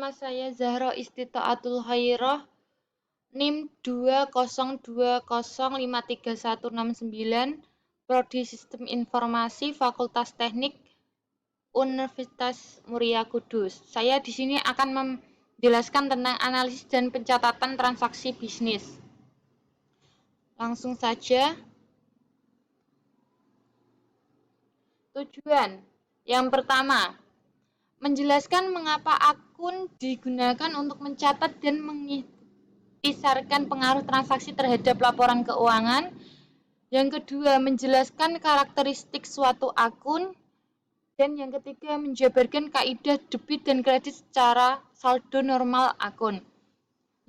Nama saya Zahra Istitaatul Khairah, NIM 202053169, Prodi Sistem Informasi, Fakultas Teknik, Universitas Muria Kudus. Saya di sini akan menjelaskan tentang analisis dan pencatatan transaksi bisnis. Langsung saja. Tujuan yang pertama, menjelaskan mengapa akun digunakan untuk mencatat dan mengisarkan pengaruh transaksi terhadap laporan keuangan. Yang kedua, menjelaskan karakteristik suatu akun. Dan yang ketiga, menjabarkan kaidah debit dan kredit secara saldo normal akun.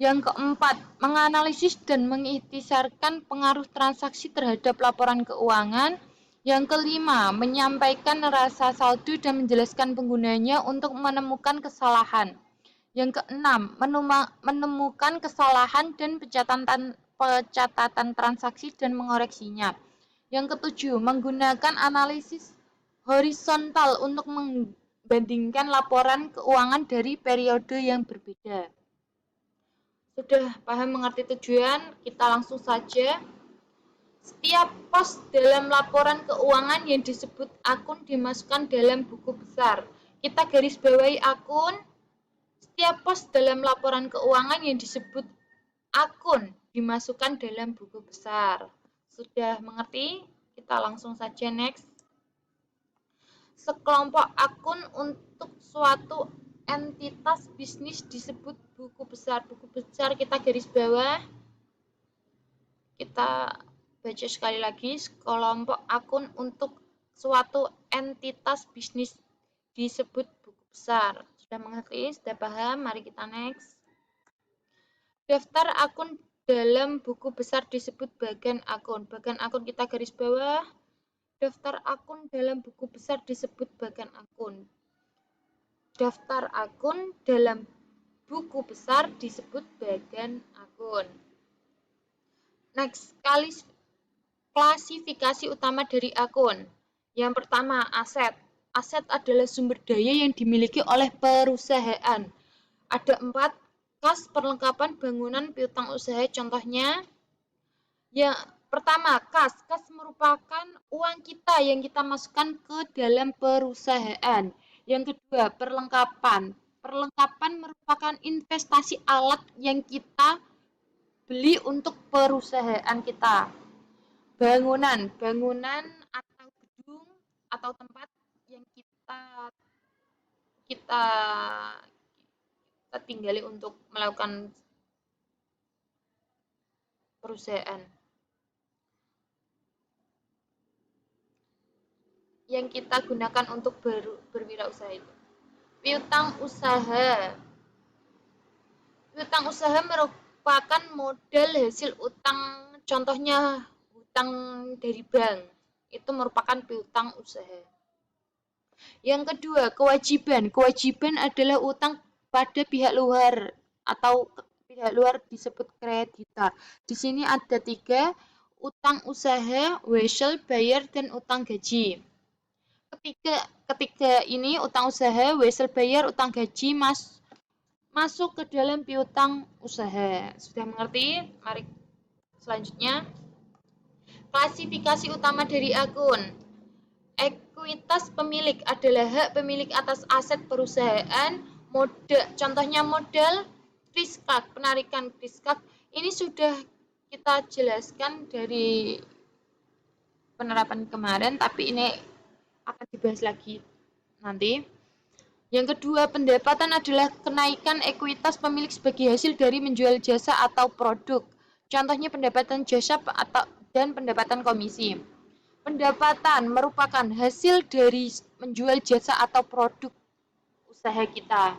Yang keempat, menganalisis dan mengikhtisarkan pengaruh transaksi terhadap laporan keuangan. Yang kelima, menyampaikan rasa saldo dan menjelaskan penggunanya untuk menemukan kesalahan. Yang keenam, menemukan kesalahan dan pencatatan transaksi dan mengoreksinya. Yang ketujuh, menggunakan analisis horizontal untuk membandingkan laporan keuangan dari periode yang berbeda. Sudah paham mengerti tujuan? Kita langsung saja. Setiap pos dalam laporan keuangan yang disebut akun dimasukkan dalam buku besar. Kita garis bawahi akun. Setiap pos dalam laporan keuangan yang disebut akun dimasukkan dalam buku besar. Sudah mengerti? Kita langsung saja next. Sekelompok akun untuk suatu entitas bisnis disebut buku besar. Buku besar kita garis bawah. Kita baca sekali lagi, sekelompok akun untuk suatu entitas bisnis disebut buku besar. Sudah mengerti? Sudah paham? Mari kita next. Daftar akun dalam buku besar disebut bagan akun. Bagan akun kita garis bawah. Daftar akun dalam buku besar disebut bagan akun. Daftar akun dalam buku besar disebut bagan akun. Next, klasifikasi utama dari akun. Yang pertama, aset. Aset adalah sumber daya yang dimiliki oleh perusahaan. Ada 4, kas, perlengkapan, bangunan, piutang usaha. Contohnya, yang pertama, kas. Kas merupakan uang kita yang kita masukkan ke dalam perusahaan. Yang kedua, perlengkapan. Perlengkapan merupakan investasi alat yang kita beli untuk perusahaan kita. Bangunan atau gedung atau tempat yang kita tinggali untuk melakukan perusahaan. Yang kita gunakan untuk berwirausaha itu. Piutang usaha. Piutang usaha merupakan modal hasil utang, contohnya hutang dari bank. Itu merupakan piutang usaha. Yang kedua, kewajiban. Kewajiban adalah utang pada pihak luar atau pihak luar disebut kreditor. Di sini ada 3, utang usaha, wesel, bayar, dan utang gaji. Ketiga ini, utang usaha, wesel, bayar, utang gaji, masuk ke dalam piutang usaha. Sudah mengerti? Mari selanjutnya. Klasifikasi utama dari akun. Ekuitas pemilik adalah hak pemilik atas aset perusahaan. Contohnya modal, kriskak, penarikan kriskak. Ini sudah kita jelaskan dari penerapan kemarin, tapi ini akan dibahas lagi nanti. Yang kedua, pendapatan adalah kenaikan ekuitas pemilik sebagai hasil dari menjual jasa atau produk. Contohnya pendapatan jasa dan pendapatan komisi. Pendapatan merupakan hasil dari menjual jasa atau produk usaha kita.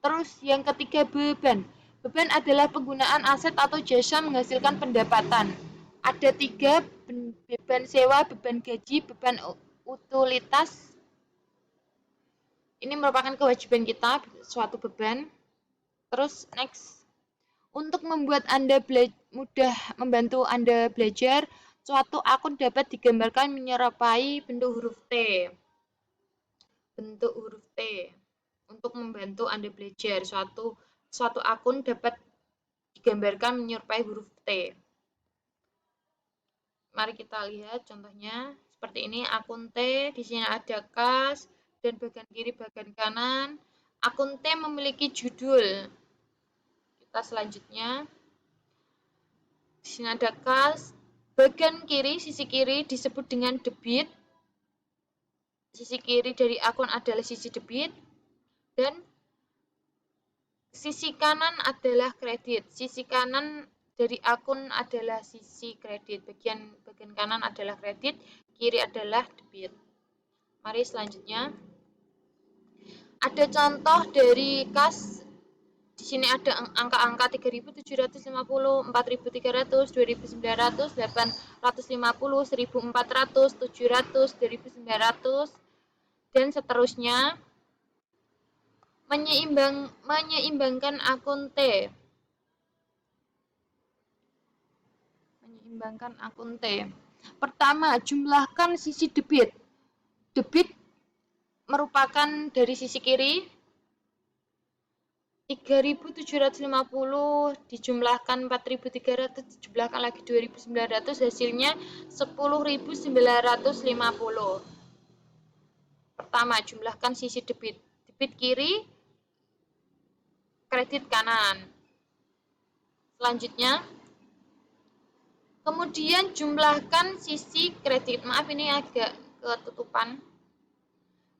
Terus yang ketiga, beban. Beban adalah penggunaan aset atau jasa menghasilkan pendapatan. Ada 3, beban sewa, beban gaji, beban utilitas. Ini merupakan kewajiban kita, suatu beban. Terus next, untuk membuat Anda mudah membantu Anda belajar, suatu akun dapat digambarkan menyerupai bentuk huruf T. Bentuk huruf T. untuk membantu Anda belajar. Suatu akun dapat digambarkan menyerupai huruf T. Mari kita lihat contohnya seperti ini. Akun T, di sini ada kas dan bagian kiri bagian kanan. Akun T memiliki judul. Kita selanjutnya. Di sini ada kas. Bagian kiri, sisi kiri disebut dengan debit. Sisi kiri dari akun adalah sisi debit. Dan sisi kanan adalah kredit. Sisi kanan dari akun adalah sisi kredit. Bagian kanan adalah kredit, kiri adalah debit. Mari selanjutnya. Ada contoh dari kas. Di sini ada angka-angka 3.750, 4.300, 2.900, 850, 1.400, 700, 2.900, dan seterusnya. Menyeimbangkan akun T. Menyeimbangkan akun T. Pertama, jumlahkan sisi debit. Debit merupakan dari sisi kiri 3.750 dijumlahkan 4.300 dijumlahkan lagi 2.900 hasilnya 10.950. Pertama, jumlahkan sisi debit. Debit kiri, kredit kanan. Selanjutnya, kemudian jumlahkan sisi kredit. Maaf ini agak ketutupan.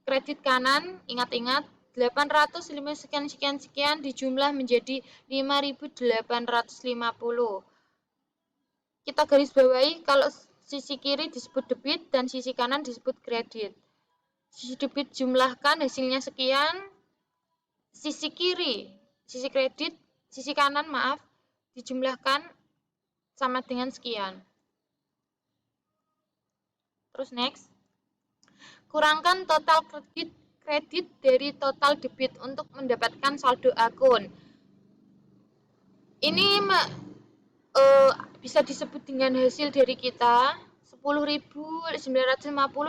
Kredit kanan, ingat-ingat 805 sekian dijumlah menjadi 5.850. Kita garis bawahi kalau sisi kiri disebut debit dan sisi kanan disebut kredit. Sisi debit jumlahkan hasilnya sekian. Sisi kanan dijumlahkan sama dengan sekian. Terus next. Kurangkan total kredit dari total debit untuk mendapatkan saldo akun. Ini bisa disebut dengan hasil dari kita 10.950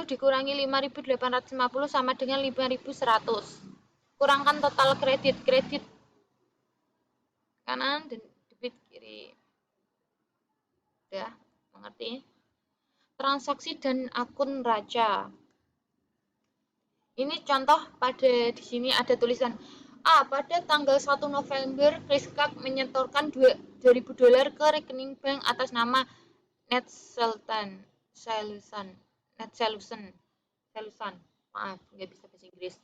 dikurangi 5.850 sama dengan 5.100. Kurangkan total kredit kanan dan debit kiri. Udah, mengerti? Transaksi dan akun raja. Ini contoh pada di sini ada tulisan pada tanggal 1 November Chris Clark menyetorkan $2.000 ke rekening bank atas nama Ned Salusan. Maaf, nggak bisa bahasa Inggris.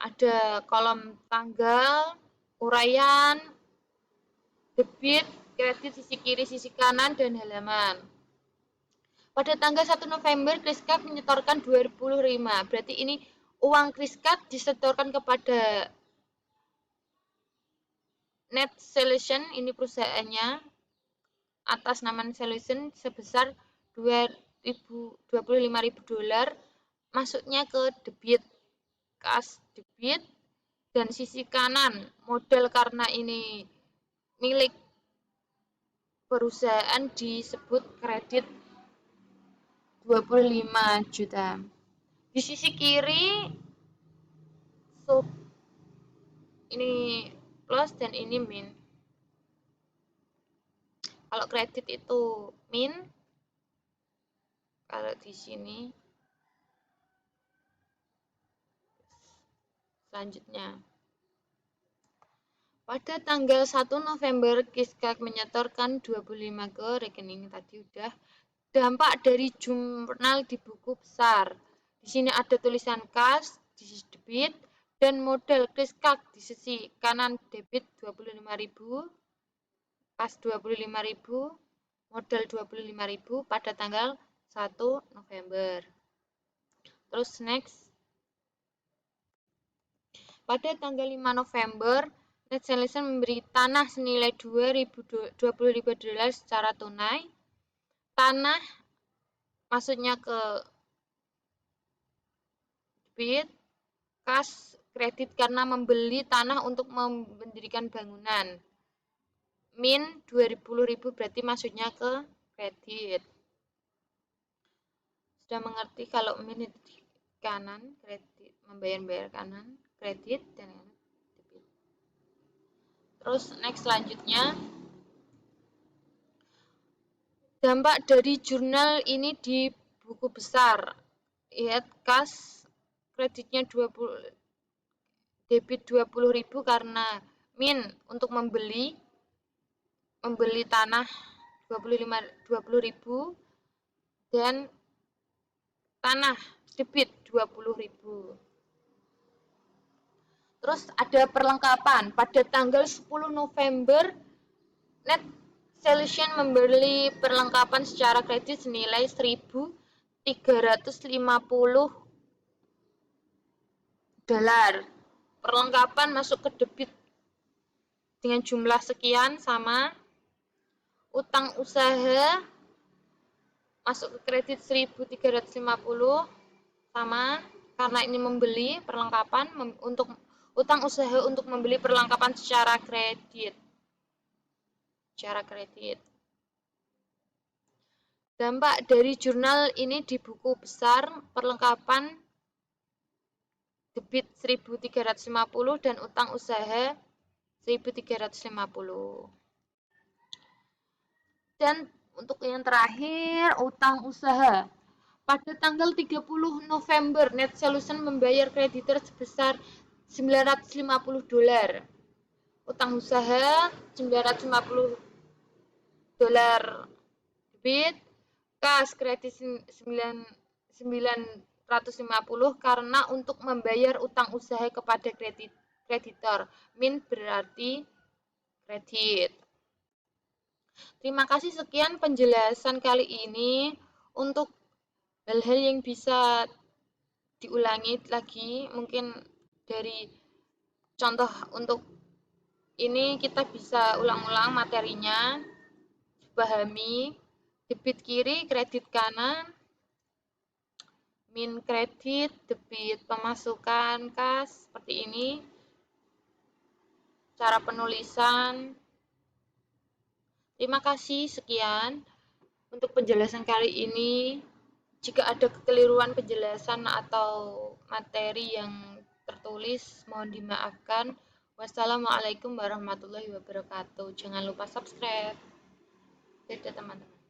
Ada kolom tanggal, uraian, debit, kredit sisi kiri, sisi kanan, dan halaman. Pada tanggal 1 November, Chris Clark menyetorkan 25. Berarti ini uang Chris Clark disetorkan kepada Net Solution, ini perusahaannya, atas nama Net Solution sebesar $25.000, masuknya ke debit, kas debit, dan sisi kanan modal karena ini milik perusahaan disebut kredit 25 juta. Di sisi kiri ini plus dan ini min. Kalau kredit itu min, kalau di sini selanjutnya. Pada tanggal 1 November, Chris Clark menyetorkan 25 ke rekening tadi udah. Dampak dari jurnal di buku besar. Di sini ada tulisan kas, di sisi debit, dan modal Chris Clark di sisi kanan debit 25.000, kas 25.000, modal 25.000 pada tanggal 1 November. Terus next. Pada tanggal 5 November, Net Solution memberi tanah senilai $20.000 secara tunai. Tanah maksudnya ke debit, kas, kredit karena membeli tanah untuk mendirikan bangunan. Min 20.000 berarti maksudnya ke kredit. Sudah mengerti kalau min itu di kanan, kredit membayar kanan, kredit dan debit. Terus next selanjutnya, dampak dari jurnal ini di buku besar. Lihat kas kreditnya 20, debit 20.000 karena min untuk membeli tanah 20.000 dan tanah debit 20.000. Terus ada perlengkapan. Pada tanggal 10 November, Net Solution membeli perlengkapan secara kredit senilai 1.350 dolar. Perlengkapan masuk ke debit dengan jumlah sekian sama. Utang usaha masuk ke kredit 1.350 sama, karena ini membeli perlengkapan untuk utang usaha untuk membeli perlengkapan secara kredit. Dampak dari jurnal ini di buku besar, perlengkapan debit 1.350 dan utang usaha 1.350. Dan untuk yang terakhir, utang usaha. Pada tanggal 30 November, Net Solution membayar kreditor sebesar 950 dolar. Utang usaha 950 dolar debit, kas kredit 950 karena untuk membayar utang usaha kepada kreditor. Min berarti kredit. Terima kasih, sekian penjelasan kali ini. Untuk hal-hal yang bisa diulangi lagi, mungkin dari contoh untuk ini kita bisa ulang-ulang materinya, pahami debit kiri, kredit kanan, min kredit, debit pemasukan kas, seperti ini. Cara penulisan. Terima kasih, sekian untuk penjelasan kali ini. Jika ada kekeliruan penjelasan atau materi yang tertulis, mohon dimaafkan. Wassalamualaikum warahmatullahi wabarakatuh. Jangan lupa subscribe. Dadah teman-teman.